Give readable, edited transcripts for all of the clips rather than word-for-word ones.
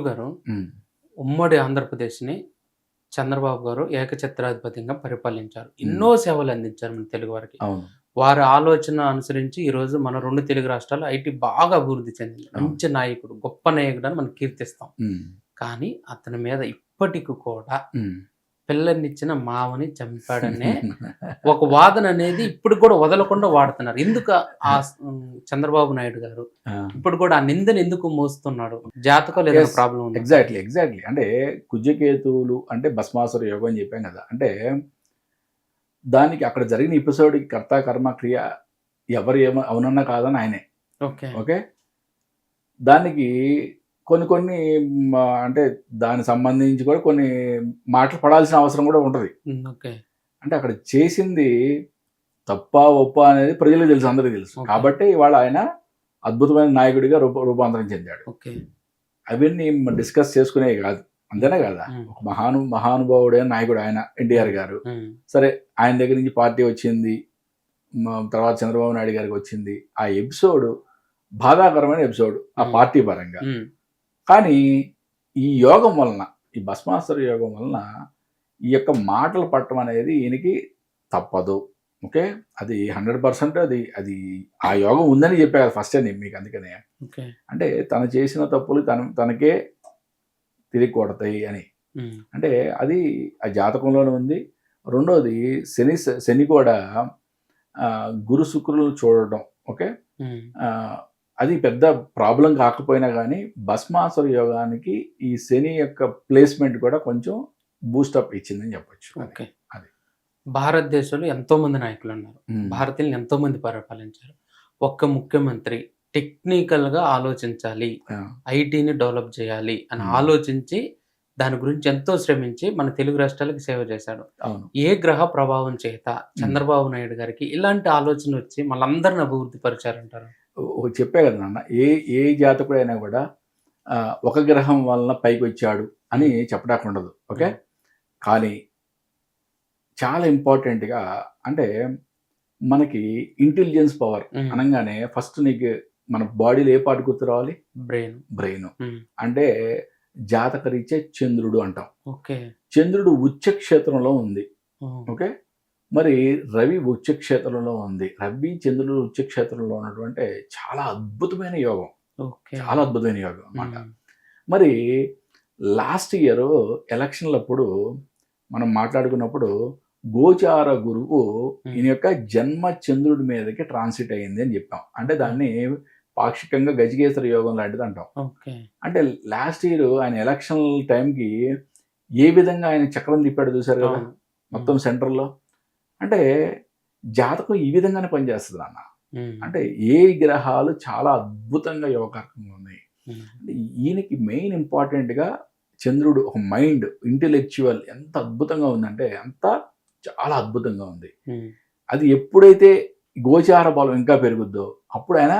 గురువుగారు, హ్మ్. ఉమ్మడి ఆంధ్రప్రదేశ్‌ని చంద్రబాబు గారు ఏకఛత్రాధిపత్యంగా పరిపాలించారు. హ్మ్. ఎన్నో సేవలందించారు మన తెలుగు వారికి. అవును. వారి ఆలోచన అనుసరించి ఈరోజు మన 2 తెలుగు రాష్ట్రాలు ఐటీ బాగా అభివృద్ధి చెందింది. అవును. మంచి నాయకుడు, గొప్ప నాయకుడని మనం కీర్తిస్తాం. హ్మ్. కానీ అతని మీద ఇప్పటికి కూడా హ్మ్. పిల్లనిచ్చిన మామని చంపాడనే ఒక వాదన అనేది ఇప్పటికి కూడా వదలకుండా వాడుతున్నారు. ఎందుకు చంద్రబాబు నాయుడు గారు ఆ! ఇప్పుడు కూడా ఆ నిందను ఎందుకు మోస్తున్నాడు? జాతకంలో ఏదైనా యెస్. ప్రాబ్లమ్ ఉందా? ఎగ్జాక్ట్‌లీ. అంటే కుజకేతువులు అంటే భస్మాసుర యోగం అని చెప్పాం కదా! అంటే దానికి అక్కడ జరిగిన ఎపిసోడ్‌కి కర్త, కర్మ, క్రియ ఎవరు అవునన్నా కాదన్నా ఆయనే. ఓకే. ఓకే. దానికి కొన్ని కొన్ని అంటే దానికి సంబంధించి కూడా కొన్ని మాటలు పడాల్సిన అవసరం కూడా ఉంటది. ఓకే. అంటే అక్కడ చేసింది తప్పా, ఒప్పా అనేది ప్రజలకు తెలుసు. అందరికి తెలుసు. ఓకే. కాబట్టి ఇవాళ ఆయన అద్భుతమైన నాయకుడిగా రూపాంతరం చెందాడు. ఓకే. అవన్నీ డిస్కస్ చేసుకునేవి కాదు. అంతేనా కదా! హ్మ్. ఒక మహానుభావుడైన నాయకుడు ఆయన ఎన్టీఆర్ గారు. హ్మ్. సరే ఆయన దగ్గర నుంచి పార్టీ వచ్చింది. తర్వాత చంద్రబాబు నాయుడు గారికి వచ్చింది. ఆ ఎపిసోడ్ బాధాకరమైన ఎపిసోడ్ ఆ హ్మ్. పార్టీ పరంగా. హ్మ్. కానీ ఈ యోగం వలన, ఈ భస్మాసుర యోగం వలన ఈ యొక్క మాటలు పడటం అనేది ఈయనకి తప్పదు. ఓకే. అది 100% అది అది ఆ యోగం ఉందని చెప్పా కదా ఫస్టే నేను మీకు అందుకనే. ఓకే. అంటే తను చేసిన తప్పులు తనకే తిరిగి కొడతాయి అని. హ్మ్. అంటే అది ఆ జాతకంలోనే ఉంది. రెండోది శని కూడా గురు శుక్రులను చూడడం. ఓకే. హ్మ్. అది పెద్ద ప్రాబ్లమ్ కాకపోయినా గానీ, భస్మాసుర యోగానికి ఈ శని యొక్క ప్లేస్‌మెంట్ కూడా కొంచెం బూస్టప్ ఇచ్చిందని చెప్పొచ్చు. ఓకే. అది. భారతదేశంలో ఎంతోమంది నాయకులున్నారు. హ్మ్. భారతీయులను ఎంతోమంది పరిపాలించారు. ఒక్క ముఖ్యమంత్రి టెక్నికల్‌గా ఆలోచించాలి. ఆ! ఐటీని డెవలప్ చేయాలి అని హ్మ్. ఆలోచించి, దాని గురించి ఎంతో శ్రమించి మన తెలుగు రాష్ట్రాలకు సేవ చేశాడు. అవును. ఏ గ్రహ ప్రభావం చేత హ్మ్. చంద్రబాబు నాయుడు గారికి ఇలాంటి ఆలోచనొచ్చి మళ్ళందరిని అభివృద్ధి పరిచారంటారు? ఒకటి చెప్పా కదా నాన్న. ఏ ఏ జాతకుడైనా కూడా ఒక గ్రహం వలన పైకొచ్చాడు అని హ్మ్. చెప్పడానికి ఉండదు. ఓకే. హ్మ్. కానీ చాలా ఇంపార్టెంట్‌గా అంటే మనకి ఇంటెలిజెన్స్ పవర్ హ్మ్. అనంగానే ఫస్ట్ నీకు మన బాడీలో ఏ పార్ట్ గుర్తు రావాలి? బ్రెయిన్. బ్రెయిను. హ్మ్. అంటే జాతకరీత్యా చంద్రుడు అంటాం. ఓకే. చంద్రుడు ఉచ్చ క్షేత్రంలో ఉంది. ఓహ్! ఓకే. మరి రవి ఉచ్చ క్షేత్రంలో ఉంది. రవి, చంద్రుడు ఉచ్చ క్షేత్రంలో ఉండడం అంటే చాలా అద్భుతమైన యోగం. ఓకే. చాలా అద్భుతమైన యోగం అన్నమాట. హ్మ్. మరి లాస్ట్ ఇయర్ ఎలక్షన్‌లప్పుడు మనం మాట్లాడుకున్నప్పుడు గోచార గురువు హ్మ్. ఈయన యొక్క జన్మ చంద్రుడి మీదకి ట్రాన్సిట్ అయింది అని చెప్పాం. అంటే హ్మ్. దాన్ని పాక్షికంగా గజకేసరి యోగం లాంటిది అంటాం. ఓకే. అంటే లాస్ట్ ఇయర్ ఆయన ఎలక్షన్ టైంకి ఏ విధంగా ఆయన చక్రం తిప్పాడో చూసారు కదా! అవును. హ్మ్. మొత్తం సెంటర్‌లో. అంటే జాతకం ఈ విధంగానే పనిచేస్తది నాన్న. హ్మ్. అంటే ఏ గ్రహాలు చాలా అద్భుతంగా యోగకారకంగా ఉన్నాయి. హ్మ్. అంటే ఈయనకి మెయిన్ ఇంపార్టెంట్‌గా చంద్రుడు ఒక మైండ్ ఇంటెలెక్చువల్ ఎంత అద్భుతంగా ఉందంటే చాలా అద్భుతంగా ఉంది. హ్మ్. అది ఎప్పుడైతే గోచార బలం ఇంకా పెరుగుద్దో అప్పుడు ఆయన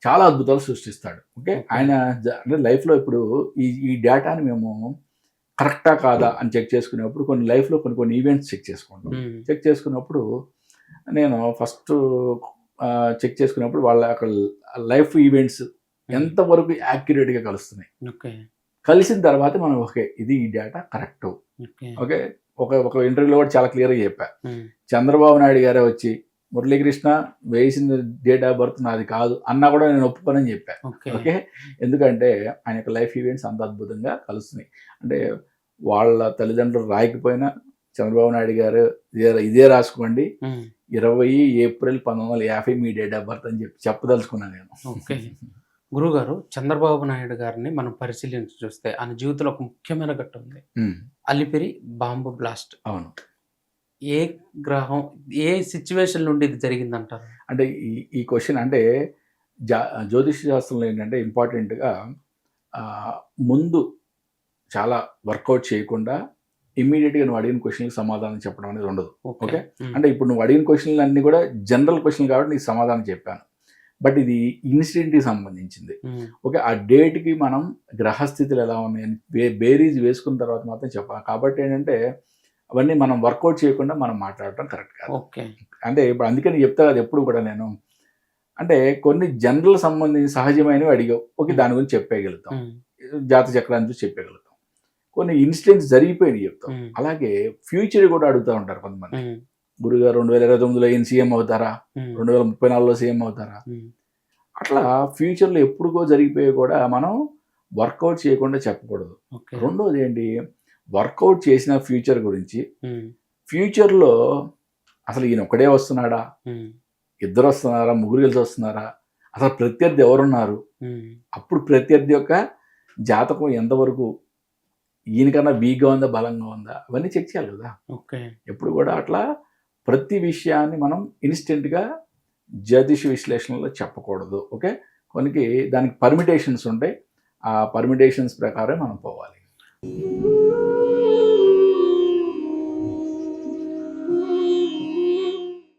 చాలా అద్భుతాలు సృష్టిస్తాడు. ఓకే. ఓకే. ఆయన అంటే లైఫ్‌లో ఇప్పుడు ఈ ఈ డేటాని మేము కరెక్టా? కాదా? అని చెక్ చేసుకునేప్పుడు లైఫ్‌లో కొన్ని ఈవెంట్స్ చెక్ చేసుకుంటాం. హ్మ్. చెక్ చేసుకున్నప్పుడు నేను ఫస్టు చెక్ చేసుకున్నప్పుడు వాళ్ళ యొక్క లైఫ్ ఈవెంట్స్ హ్మ్. ఎంతవరకు యాక్యురేట్‌గా కలుస్తున్నాయి. ఓకే. కలిసిన తర్వాత మనం ఓకే. ఇది ఈ డేటా కరెక్టు. ఓకే. ఓకే. ఒక ఇంటర్వ్యూలో కూడా చాలా క్లియర్‌గా చెప్పా. హ్మ్. చంద్రబాబు నాయుడు గారే వచ్చి మురళీకృష్ణ వేసిన డేట్ ఆఫ్ బర్త్ నాది కాదు అన్నా కూడా నేను ఒప్పుకోనని చెప్పా. ఓకే. ఓకే. ఎందుకంటే ఆయన యొక్క లైఫ్ ఈవెంట్స్ అంత అద్భుతంగా కలుస్తున్నాయి. అంటే వాళ్ళ తల్లిదండ్రులు రాయకపోయినా చంద్రబాబు నాయుడు గారు ఇదే రాసుకోండి. హ్మ్. 20 April 1950 me date of birth అని చెప్పదలుచుకున్నాను నేను. ఓకే. గురువుగారు చంద్రబాబు నాయుడు గారిని మనం పరిశీలించి చూస్తే ఆయన జీవితంలో ఒక ముఖ్యమైన ఘట్టం ఉంది. హ్మ్. Alipiri bomb blast. అవును. ఏ గ్రహం, ఏ సిట్యుయేషన్ నుండి ఇది జరిగిందంటారు? అంటే ఈ క్వెషన్ అంటే జా జ్యోతిష శాస్త్రంలో ఏంటంటే ఇంపార్టెంట్‌గా ఆహ్, ముందు చాలా వర్కౌట్ చేయకుండా ఇమ్మీడియేట్‌గా నువ్వు అడిగిన క్వెషన్‌కి సమాధానం చెప్పడం అనేది ఉండదు. ఓకే. ఓకే. హ్మ్. అంటే ఇప్పుడు నువ్వు అడిగిన క్వెషన్‌లన్నీ కూడా జనరల్ క్వెషన్‌లు కాబట్టి నీకు సమాధానం చెప్పాను. బట్ ఇది ఇన్సిడెంట్‌కి సంబంధించింది. హ్మ్. ఓకే. ఆ డేట్‌కి మనం గ్రహస్థితులు ఎలా ఉన్నాయని బేరీజ్ వేసుకున్న తర్వాత మాత్రం చెప్పాలి. కాబట్టి ఏంటంటే అవన్నీ మనం వర్కౌట్ చేయకుండా మనం మాట్లాడటం కరెక్ట్ కాదు. ఓకే. అంటే ఇప్పుడు అందుకే నేను చెప్తా కదా ఎప్పుడు కూడా నేను. అంటే కొన్ని జనరల్ సంబంధించి సహజమైనవి అడిగావు. ఓకే. హ్మ్. దాని గురించి చెప్పేయగలుగుతాం. హ్మ్. జాతక చక్రాన్ని చూసి చెప్పగలుగుతాం. కొన్ని ఇన్సిడెంట్స్ జరిగిపోయినాయి చెప్తాం. అలాగే ఫ్యూచర్ కూడా అడుగుతూ ఉంటారు కొంతమంది. గురుగారు 2029లో ఈయన సీఎం అవుతారా, 2034లో సీఎం అవుతారా, అట్లా ఫ్యూచర్లో ఎప్పుడుకో జరిగిపోయి కూడా మనం వర్కౌట్ చేయకుండా చెప్పకూడదు. రెండోది ఏంటి, వర్కౌట్ చేసిన ఫ్యూచర్ గురించి, ఫ్యూచర్లో అసలు ఈయన ఒక్కడే వస్తున్నాడా, ఇద్దరు వస్తున్నారా, ముగ్గురు కలిసి వస్తున్నారా, అసలు ప్రత్యర్థి ఎవరున్నారు, అప్పుడు ప్రత్యర్థి యొక్క జాతకం ఎంతవరకు ఈయనకన్నా వీక్గా ఉందా బలంగా ఉందా, అవన్నీ చెక్ చేయాలి కదా. ఎప్పుడు కూడా అట్లా ప్రతి విషయాన్ని మనం ఇన్స్టెంట్గా జ్యోతిష విశ్లేషణలో చెప్పకూడదు. ఓకే, దానికి పర్మిటేషన్స్ ఉంటాయి. ఆ పర్మిటేషన్స్ ప్రకారం మనం పోవాలి.